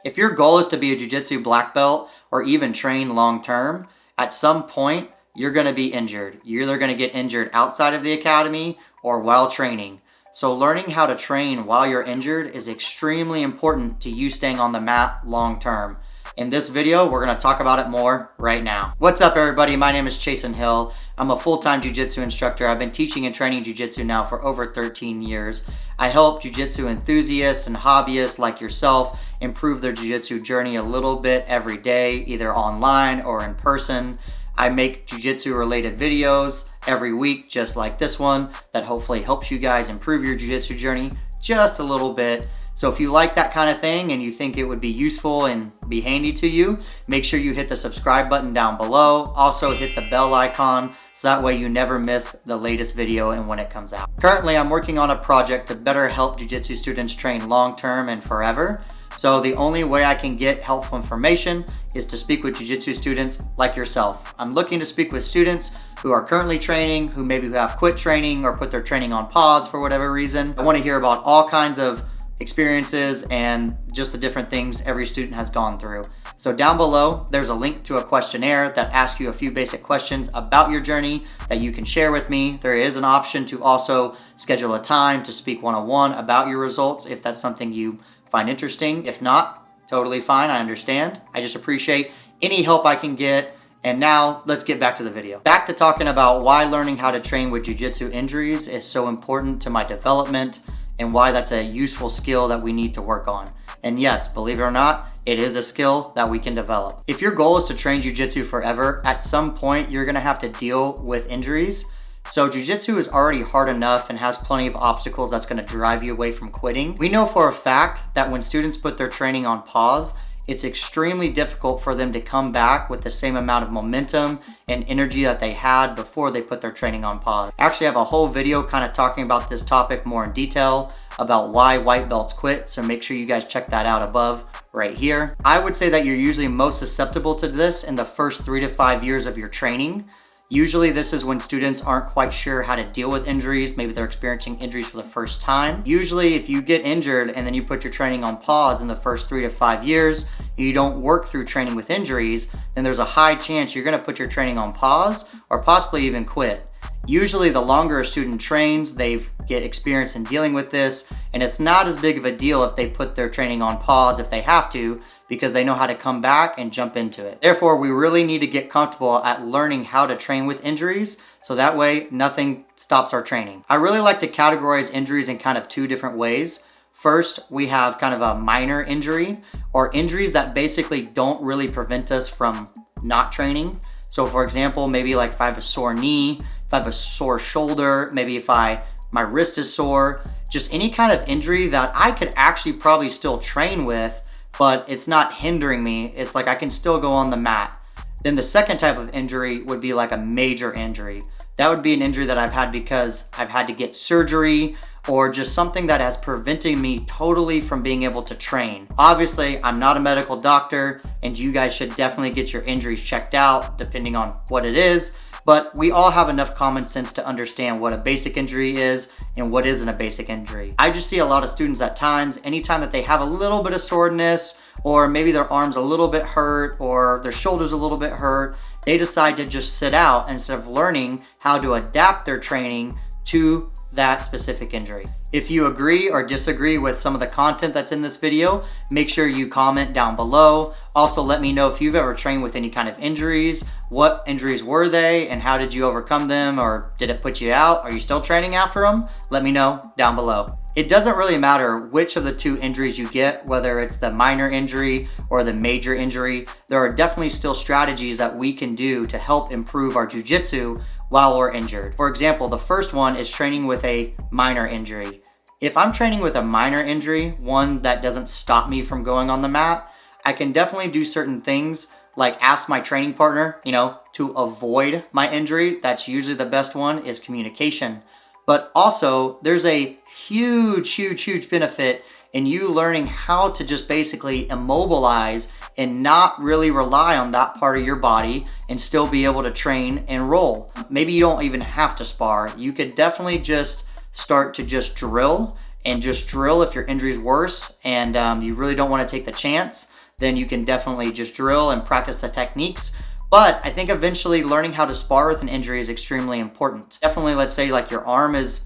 If your goal is to be a jiu-jitsu black belt or even train long term, at some point you're going to be injured. You're either going to get injured outside of the academy or while training. So learning how to train while you're injured is extremely important to you staying on the mat long term. In this video, we're going to talk about it more right now. What's up, everybody? My name is Chasen Hill. I'm a full-time jiu-jitsu instructor. I've been teaching and training jiu-jitsu now for over 13 years. I help jiu-jitsu enthusiasts and hobbyists like yourself improve their jiu-jitsu journey a little bit every day, either online or in person. I make jiu-jitsu related videos every week, just like this one, that hopefully helps you guys improve your jiu-jitsu journey just a little bit. So if you like that kind of thing and you think it would be useful and be handy to you, make sure you hit the subscribe button down below. Also hit the bell icon so that way you never miss the latest video and when it comes out. Currently, I'm working on a project to better help jiu-jitsu students train long-term and forever. So the only way I can get helpful information is to speak with jiu-jitsu students like yourself. I'm looking to speak with students who are currently training, who have quit training or put their training on pause for whatever reason. I want to hear about all kinds of experiences and just the different things every student has gone through. So down below, there's a link to a questionnaire that asks you a few basic questions about your journey that you can share with me. There is an option to also schedule a time to speak one-on-one about your results if that's something you find interesting. If not, totally fine, I understand. I just appreciate any help I can get. And now let's get back to the video. Back to talking about why learning how to train with jiu-jitsu injuries is so important to my development and why that's a useful skill that we need to work on. And yes, believe it or not, it is a skill that we can develop. If your goal is to train jiu-jitsu forever, at some point you're gonna have to deal with injuries. So jiu-jitsu is already hard enough and has plenty of obstacles that's gonna drive you away from quitting. We know for a fact that when students put their training on pause, it's extremely difficult for them to come back with the same amount of momentum and energy that they had before they put their training on pause. I actually have a whole video kind of talking about this topic more in detail about why white belts quit, so make sure you guys check that out above right here. I would say that you're usually most susceptible to this in the first 3 to 5 years of your training. Usually this is when students aren't quite sure how to deal with injuries. Maybe they're experiencing injuries for the first time. Usually if you get injured and then you put your training on pause in the first 3 to 5 years, you don't work through training with injuries, then there's a high chance you're gonna put your training on pause or possibly even quit. Usually the longer a student trains, they get experience in dealing with this, and it's not as big of a deal if they put their training on pause if they have to, because they know how to come back and jump into it. Therefore, we really need to get comfortable at learning how to train with injuries, so that way nothing stops our training. I really like to categorize injuries in kind of 2 different ways. First, we have kind of a minor injury, or injuries that basically don't really prevent us from not training. So for example, maybe like if I have a sore knee, if I have a sore shoulder, maybe if my wrist is sore, just any kind of injury that I could actually probably still train with, but it's not hindering me. It's like I can still go on the mat. Then the second type of injury would be like a major injury. That would be an injury that I've had because I've had to get surgery or just something that has prevented me totally from being able to train. Obviously, I'm not a medical doctor and you guys should definitely get your injuries checked out depending on what it is, but we all have enough common sense to understand what a basic injury is and what isn't a basic injury. I just see a lot of students at times, anytime that they have a little bit of soreness or maybe their arm's a little bit hurt or their shoulder's a little bit hurt, they decide to just sit out instead of learning how to adapt their training to that specific injury. If you agree or disagree with some of the content that's in this video, make sure you comment down below. Also, let me know if you've ever trained with any kind of injuries. What injuries were they and how did you overcome them, or did it put you out? Are you still training after them? Let me know down below. It doesn't really matter which of the 2 injuries you get, whether it's the minor injury or the major injury. There are definitely still strategies that we can do to help improve our jiu-jitsu while we're injured. For example, the first one is training with a minor injury. If I'm training with a minor injury, one that doesn't stop me from going on the mat, I can definitely do certain things like ask my training partner, to avoid my injury. That's usually the best one, is communication. But also there's a huge benefit in you learning how to just basically immobilize and not really rely on that part of your body and still be able to train and roll. Maybe you don't even have to spar. You could definitely just start to just drill if your injury is worse and you really don't want to take the chance. then you can definitely just drill and practice the techniques. But I think eventually learning how to spar with an injury is extremely important. Definitely, let's say like your arm is,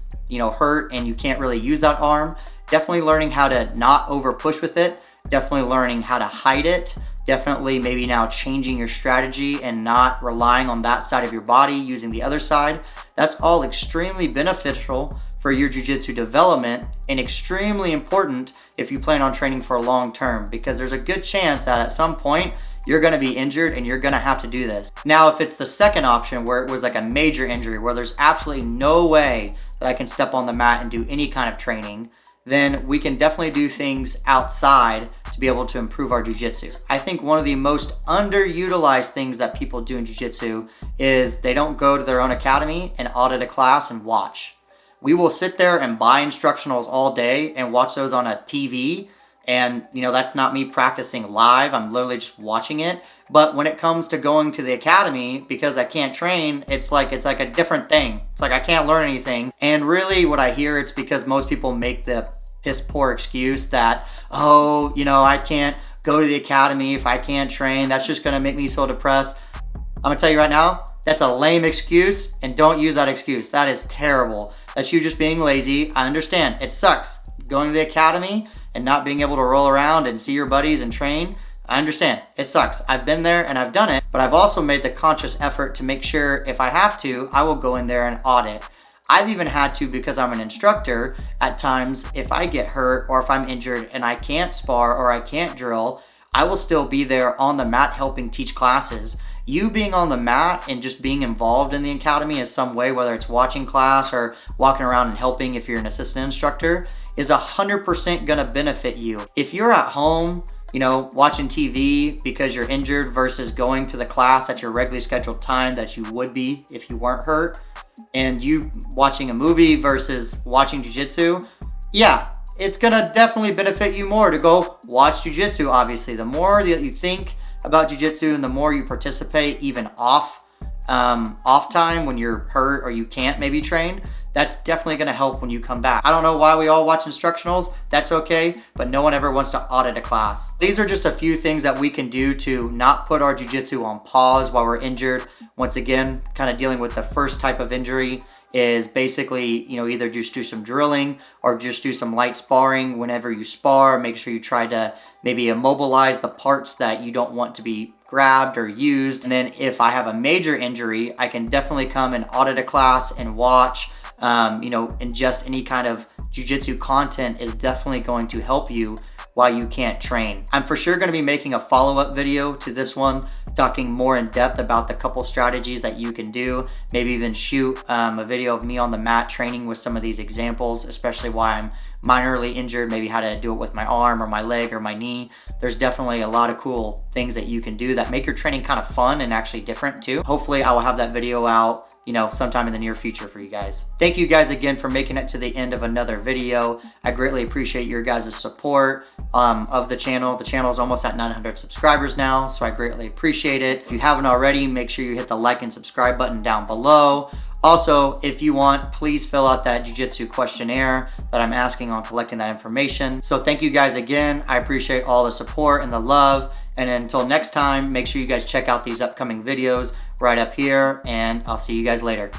hurt and you can't really use that arm. Definitely learning how to not over push with it. Definitely learning how to hide it. Definitely maybe now changing your strategy and not relying on that side of your body, using the other side. That's all extremely beneficial for your jiu-jitsu development and extremely important if you plan on training for long term, because there's a good chance that at some point you're gonna be injured and you're gonna have to do this. Now, if it's the second option where it was like a major injury, where there's absolutely no way that I can step on the mat and do any kind of training, then we can definitely do things outside to be able to improve our jiu-jitsu. I think one of the most underutilized things that people do in jiu-jitsu is they don't go to their own academy and audit a class and watch. We will sit there and buy instructionals all day and watch those on a TV. And that's not me practicing live, I'm literally just watching it. But when it comes to going to the academy, because I can't train, it's like a different thing. It's like I can't learn anything. And really what I hear, it's because most people make the piss poor excuse that, oh, I can't go to the academy if I can't train, that's just gonna make me so depressed. I'm gonna tell you right now, that's a lame excuse, and don't use that excuse. That is terrible. That's you just being lazy. I understand, it sucks going to the academy and not being able to roll around and see your buddies and train. I understand, it sucks. I've been there and I've done it, but I've also made the conscious effort to make sure if I have to, I will go in there and audit. I've even had to, because I'm an instructor, at times if I get hurt or if I'm injured and I can't spar or I can't drill, I will still be there on the mat helping teach classes. You being on the mat and just being involved in the academy in some way, whether it's watching class or walking around and helping if you're an assistant instructor, is 100% gonna benefit you. If you're at home, watching TV because you're injured versus going to the class at your regularly scheduled time that you would be if you weren't hurt, and you watching a movie versus watching jiu-jitsu, yeah, it's gonna definitely benefit you more to go watch jiu-jitsu. Obviously, the more that you think about jiu-jitsu and the more you participate even off time when you're hurt or you can't maybe train, that's definitely gonna help when you come back. I don't know why we all watch instructionals, that's okay, but no one ever wants to audit a class. These are just a few things that we can do to not put our jiu-jitsu on pause while we're injured. Once again, kind of dealing with the first type of injury is basically, either just do some drilling or just do some light sparring. Whenever you spar, make sure you try to maybe immobilize the parts that you don't want to be grabbed or used. And then if I have a major injury, I can definitely come and audit a class and watch. Ingest any kind of jiu-jitsu content is definitely going to help you while you can't train. I'm for sure going to be making a follow-up video to this one, talking more in depth about the couple strategies that you can do, maybe even shoot a video of me on the mat training with some of these examples, especially why I'm minorly injured, maybe how to do it with my arm or my leg or my knee. There's definitely a lot of cool things that you can do that make your training kind of fun and actually different too. Hopefully I will have that video out sometime in the near future for you guys. Thank you guys again for making it to the end of another video. I greatly appreciate your guys' support of the channel. The channel is almost at 900 subscribers now, so I greatly appreciate it. If you haven't already, make sure you hit the like and subscribe button down below. Also, if you want, please fill out that Jiu-Jitsu questionnaire that I'm asking on collecting that information. So thank you guys again. I appreciate all the support and the love. And until next time, make sure you guys check out these upcoming videos right up here, and I'll see you guys later.